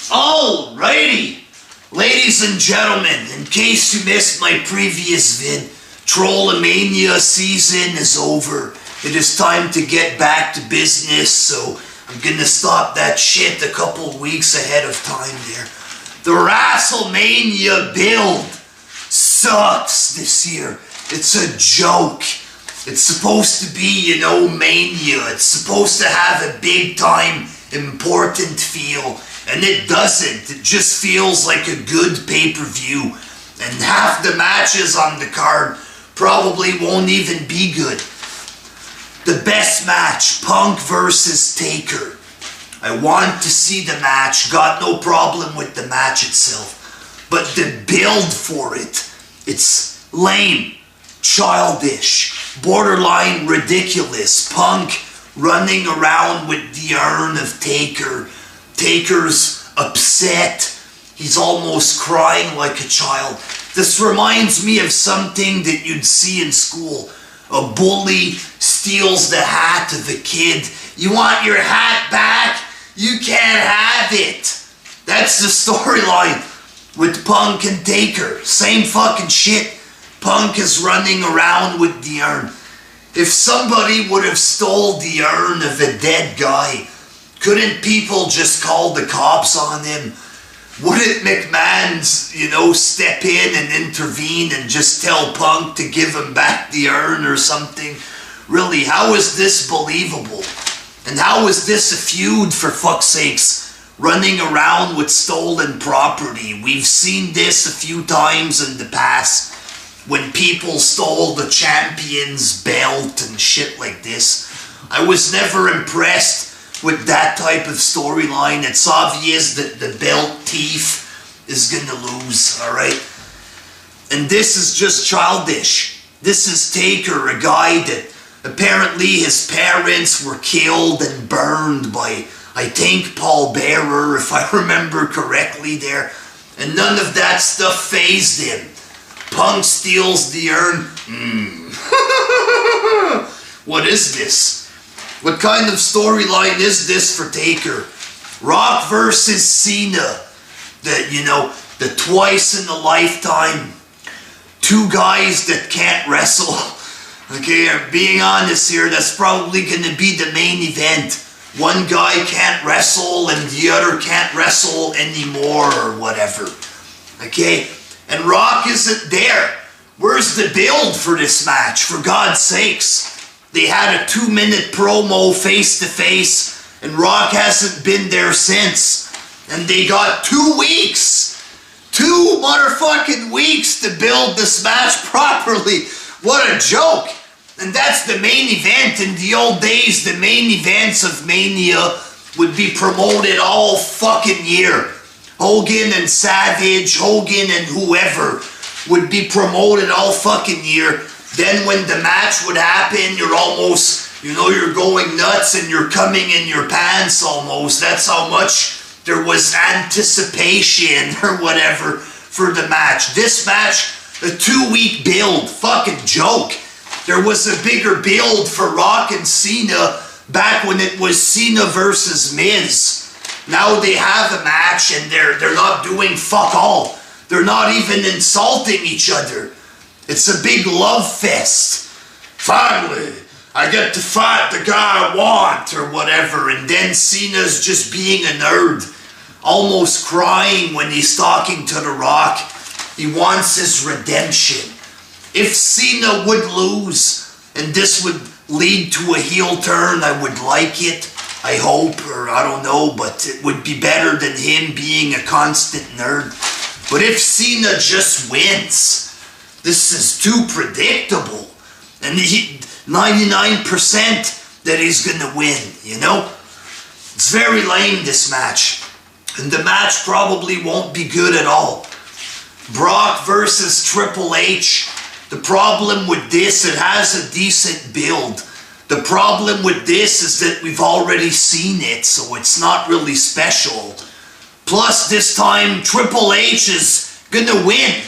Alrighty, ladies and gentlemen, in case you missed my previous vid, Trollemania season is over. It is time to get back to business, so I'm gonna stop that shit a couple weeks ahead of time there. The Wrestlemania build sucks this year. It's a joke. It's supposed to be, Mania. It's supposed to have a big time, important feel. And it doesn't. It just feels like a good pay-per-view. And half the matches on the card probably won't even be good. The best match, Punk versus Taker. I want to see the match. Got no problem with the match itself. But the build for it, it's lame, childish, borderline ridiculous. Punk running around with the urn of Taker. Taker's upset. He's almost crying like a child. This reminds me of something that you'd see in school. A bully steals the hat of a kid. You want your hat back? You can't have it. That's the storyline with Punk and Taker. Same fucking shit. Punk is running around with the urn. If somebody would have stole the urn of a dead guy, couldn't people just call the cops on him? Wouldn't McMahon, step in and intervene and just tell Punk to give him back the urn or something? Really, how is this believable? And how is this a feud, for fuck's sakes? Running around with stolen property. We've seen this a few times in the past when people stole the champion's belt and shit like this. I was never impressed with that type of storyline. It's obvious that the belt thief is gonna lose, alright? And this is just childish. This is Taker, a guy that apparently his parents were killed and burned by, I think, Paul Bearer, if I remember correctly there. And none of that stuff fazed him. Punk steals the urn. What is this? What kind of storyline is this for Taker? Rock versus Cena. The twice in a lifetime. Two guys that can't wrestle. Okay, I'm being honest here, that's probably gonna be the main event. One guy can't wrestle and the other can't wrestle anymore or whatever. Okay, and Rock isn't there. Where's the build for this match, for God's sakes? They had a 2-minute promo face-to-face, and Rock hasn't been there since. And they got 2 weeks! 2 motherfucking weeks to build this match properly. What a joke! And that's the main event. In the old days, the main events of Mania would be promoted all fucking year. Hogan and Savage, Hogan and whoever would be promoted all fucking year. Then when the match would happen, you're almost, you're going nuts and you're coming in your pants almost. That's how much there was anticipation or whatever for the match. This match, a 2-week build, fucking joke. There was a bigger build for Rock and Cena back when it was Cena versus Miz. Now they have a match and they're not doing fuck all. They're not even insulting each other. It's a big love fest. Finally, I get to fight the guy I want or whatever, and then Cena's just being a nerd, almost crying when he's talking to The Rock. He wants his redemption. If Cena would lose, and this would lead to a heel turn, I would like it. I hope, or I don't know, but it would be better than him being a constant nerd. But if Cena just wins, this is too predictable. And 99% that he's gonna win, It's very lame, this match. And the match probably won't be good at all. Brock versus Triple H. The problem with this, it has a decent build. The problem with this is that we've already seen it, so it's not really special. Plus, this time, Triple H is gonna win.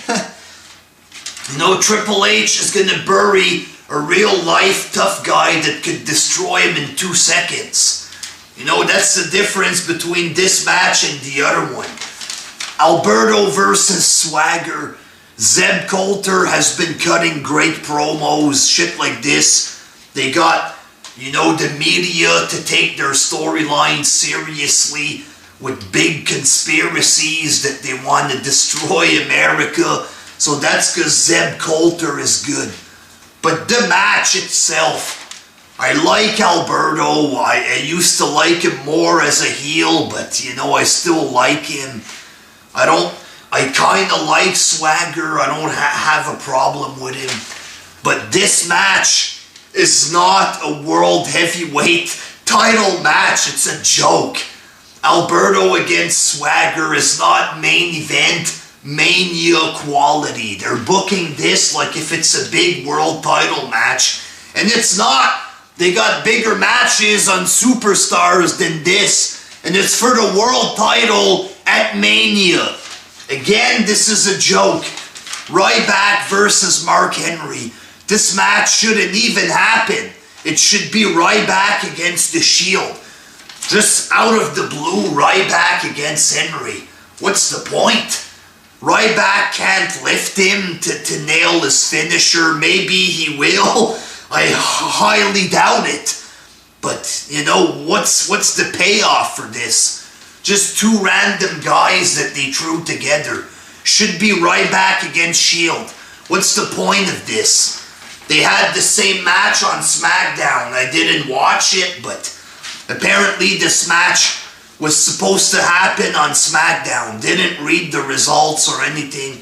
Triple H is gonna bury a real-life tough guy that could destroy him in 2 seconds. You know, that's the difference between this match and the other one. Alberto versus Swagger. Zeb Coulter has been cutting great promos, shit like this. They got, you know, the media to take their storyline seriously with big conspiracies that they want to destroy America. So that's because Zeb Coulter is good. But the match itself, I like Alberto. I used to like him more as a heel, but you know, I still like him. I kind of like Swagger. I don't have a problem with him. But this match is not a world heavyweight title match. It's a joke. Alberto against Swagger is not main event Mania quality. They're booking this like if it's a big world title match. And it's not. They got bigger matches on Superstars than this. And it's for the world title at Mania. Again, this is a joke. Ryback versus Mark Henry. This match shouldn't even happen. It should be Ryback against the Shield. Just out of the blue, Ryback against Henry. What's the point? Ryback can't lift him to nail his finisher. Maybe he will. I highly doubt it. But, you know, what's the payoff for this? Just two random guys that they threw together. Should be Ryback against Shield. What's the point of this? They had the same match on SmackDown. I didn't watch it, but apparently this match was supposed to happen on SmackDown. Didn't read the results or anything.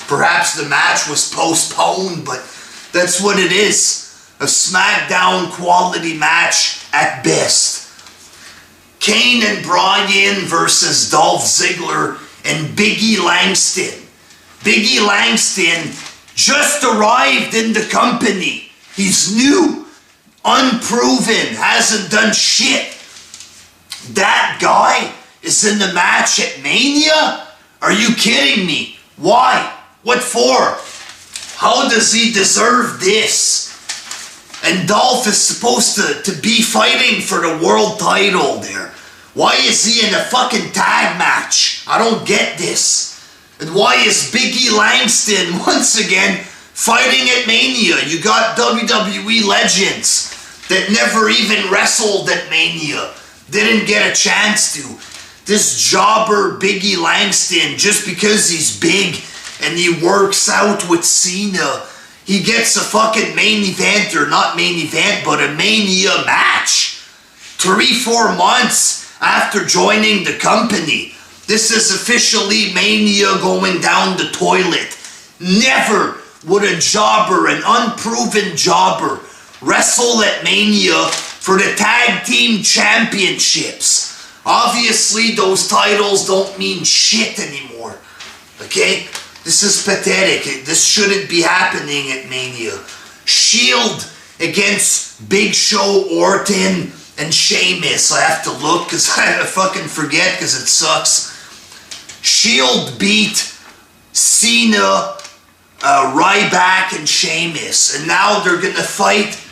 Perhaps the match was postponed, but that's what it is. A SmackDown quality match at best. Kane and Bryan versus Dolph Ziggler and Biggie Langston. Biggie Langston just arrived in the company. He's new, unproven, hasn't done shit. That guy is in the match at Mania? Are you kidding me? Why? What for? How does he deserve this? And Dolph is supposed to be fighting for the world title there. Why is he in a fucking tag match? I don't get this. And why is Biggie Langston once again fighting at Mania? You got WWE legends that never even wrestled at Mania. Didn't get a chance to. This jobber Biggie Langston, just because he's big and he works out with Cena, he gets a fucking main event, or not main event, but a Mania match. 3-4 months after joining the company. This is officially Mania going down the toilet. Never would a jobber, an unproven jobber, wrestle at Mania for the tag team championships. Obviously, those titles don't mean shit anymore. Okay? This is pathetic. This shouldn't be happening at Mania. Shield against Big Show, Orton, and Sheamus. I have to look because I fucking forget because it sucks. Shield beat Cena, Ryback, and Sheamus. And now they're going to fight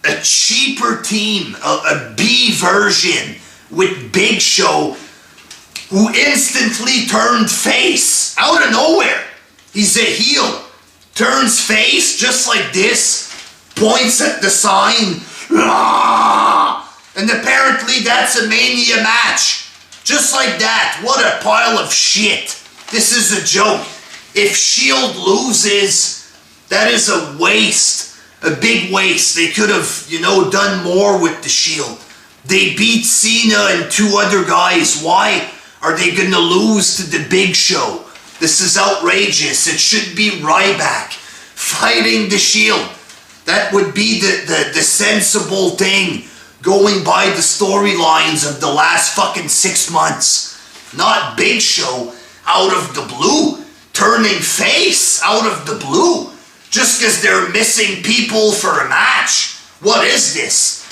a cheaper team, a B version with Big Show, who instantly turned face out of nowhere. He's a heel. Turns face just like this. Points at the sign. And apparently that's a Mania match. Just like that. What a pile of shit. This is a joke. If Shield loses, that is a waste. A big waste. They could have, you know, done more with the Shield. They beat Cena and two other guys. Why are they going to lose to the Big Show? This is outrageous. It should be Ryback fighting the Shield. That would be the sensible thing, going by the storylines of the last fucking 6 months. Not Big Show out of the blue, turning face out of the blue, just because they're missing people for a match. What is this?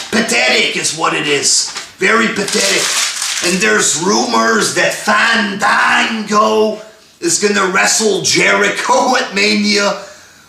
Pathetic is what it is. Very pathetic. And there's rumors that Fandango is going to wrestle Jericho at Mania.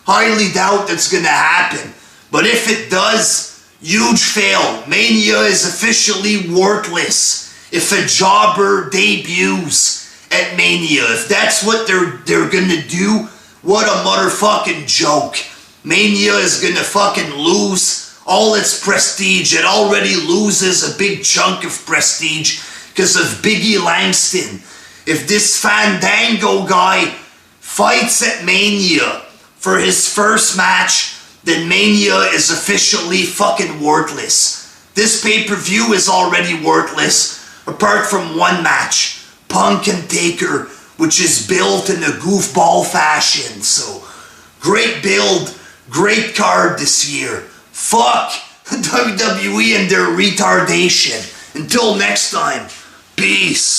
Highly doubt that's going to happen. But if it does, Huge fail. Mania is officially worthless if a jobber debuts at Mania. If that's what they're gonna do, what a motherfucking joke. Mania is gonna fucking lose all its prestige. It already loses a big chunk of prestige because of Biggie Langston. If this Fandango guy fights at Mania for his first match, then Mania is officially fucking worthless. This pay-per-view is already worthless, apart from one match, Punk and Taker, which is built in a goofball fashion. So, great build, great card this year. Fuck WWE and their retardation. Until next time, peace.